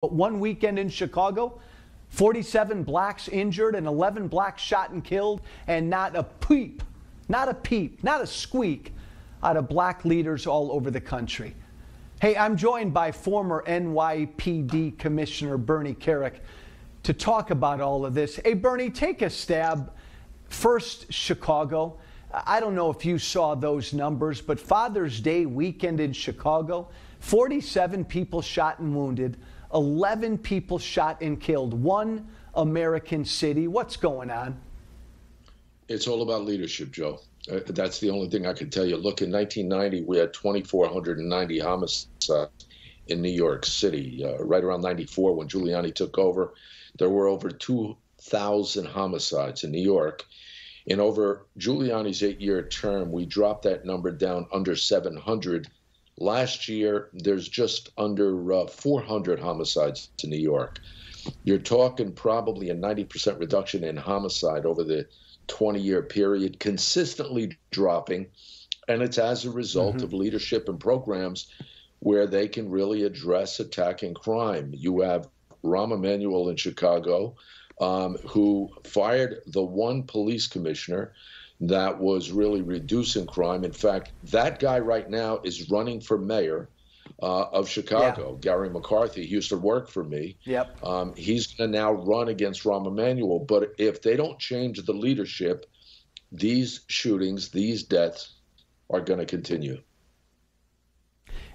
But one weekend in Chicago, 47 blacks injured and 11 blacks shot and killed, and not a peep, not a squeak out of black leaders all over the country. Hey, I'm joined by former NYPD Commissioner Bernie Kerik to talk about all of this. Hey, Bernie, take a stab. First, Chicago. I don't know if you saw those numbers, but Father's Day weekend in Chicago, 47 people shot and wounded, 11 people shot and killed, one American city. What's going on? It's all about leadership, Joe. That's the only thing I can tell you. Look, in 1990, we had 2,490 homicides in New York City. Right around 94, when Giuliani took over, there were over 2,000 homicides in New York. And over Giuliani's 8-year term, we dropped that number down under 700. Last year, there's just under 400 homicides in New York. You're talking probably a 90% reduction in homicide over the 20-year period, consistently dropping. And it's as a result of leadership and programs where they can really address attacking crime. You have Rahm Emanuel in Chicago, who fired the one police commissioner that was really reducing crime. In fact, that guy right now is running for mayor of Chicago, Gary McCarthy. He used to work for me. He's going to now run against Rahm Emanuel. But if they don't change the leadership, these shootings, these deaths are going to continue.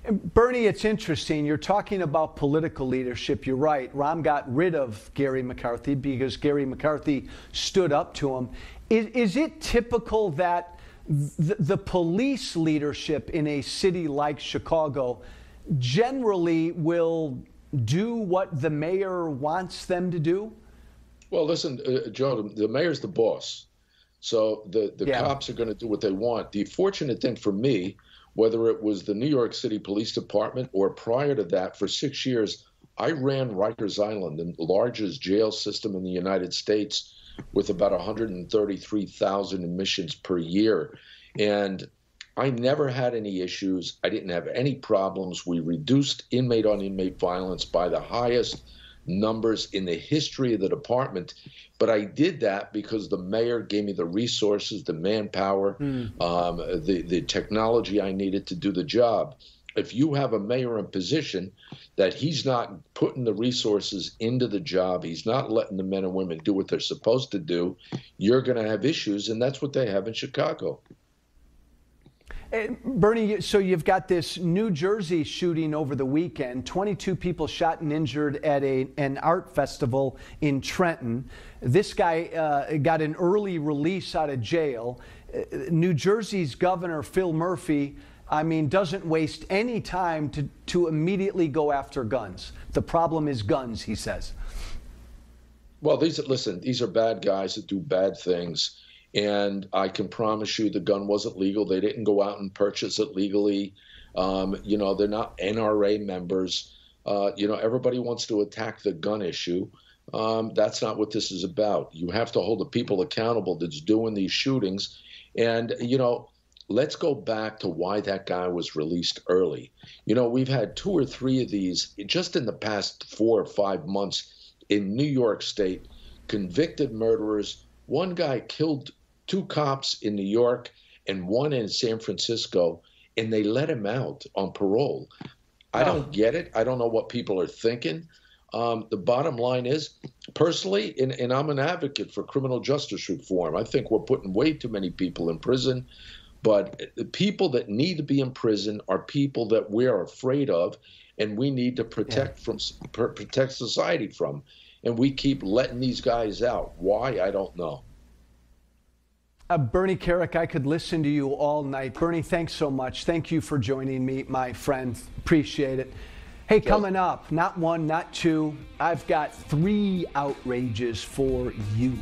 Bernie, it's interesting. You're talking about political leadership. You're right. Rahm got rid of Gary McCarthy because Gary McCarthy stood up to him. Is it typical that the police leadership in a city like Chicago generally will do what the mayor wants them to do? Well, listen, Joe, the mayor's the boss. So the cops are going to do what they want. The fortunate thing for me, whether it was the New York City Police Department or prior to that, for 6 years, I ran Rikers Island, the largest jail system in the United States, with about 133,000 admissions per year. And I never had any issues. I didn't have any problems. We reduced inmate-on-inmate violence by the highest numbers in the history of the department. But I did that because the mayor gave me the resources, the manpower, the technology I needed to do the job. If you have a mayor in position that he's not putting the resources into the job, he's not letting the men and women do what they're supposed to do, you're going to have issues, and that's what they have in Chicago. Bernie, so you've got this New Jersey shooting over the weekend, 22 people shot and injured at an art festival in Trenton. This guy got an early release out of jail. New Jersey's Governor Phil Murphy, I mean, doesn't waste any time to immediately go after guns. The problem is guns, he says. Well, these are bad guys that do bad things. And I can promise you the gun wasn't legal. They didn't go out and purchase it legally. They're not NRA members. Everybody wants to attack the gun issue. That's not what this is about. You have to hold the people accountable that's doing these shootings. And, let's go back to why that guy was released early. We've had 2 or 3 of these just in the past 4 or 5 months in New York State, convicted murderers. One guy killed 2 cops in New York and 1 in San Francisco, and they let him out on parole. I don't get it. I don't know what people are thinking. The bottom line is, personally, and I'm an advocate for criminal justice reform. I think we're putting way too many people in prison. But the people that need to be in prison are people that we are afraid of, and we need to protect society from. And we keep letting these guys out. Why? I don't know. Bernie Kerik, I could listen to you all night. Bernie, thanks so much. Thank you for joining me, my friend. Appreciate it. Hey, coming up, not 1, not 2. I've got 3 outrages for you.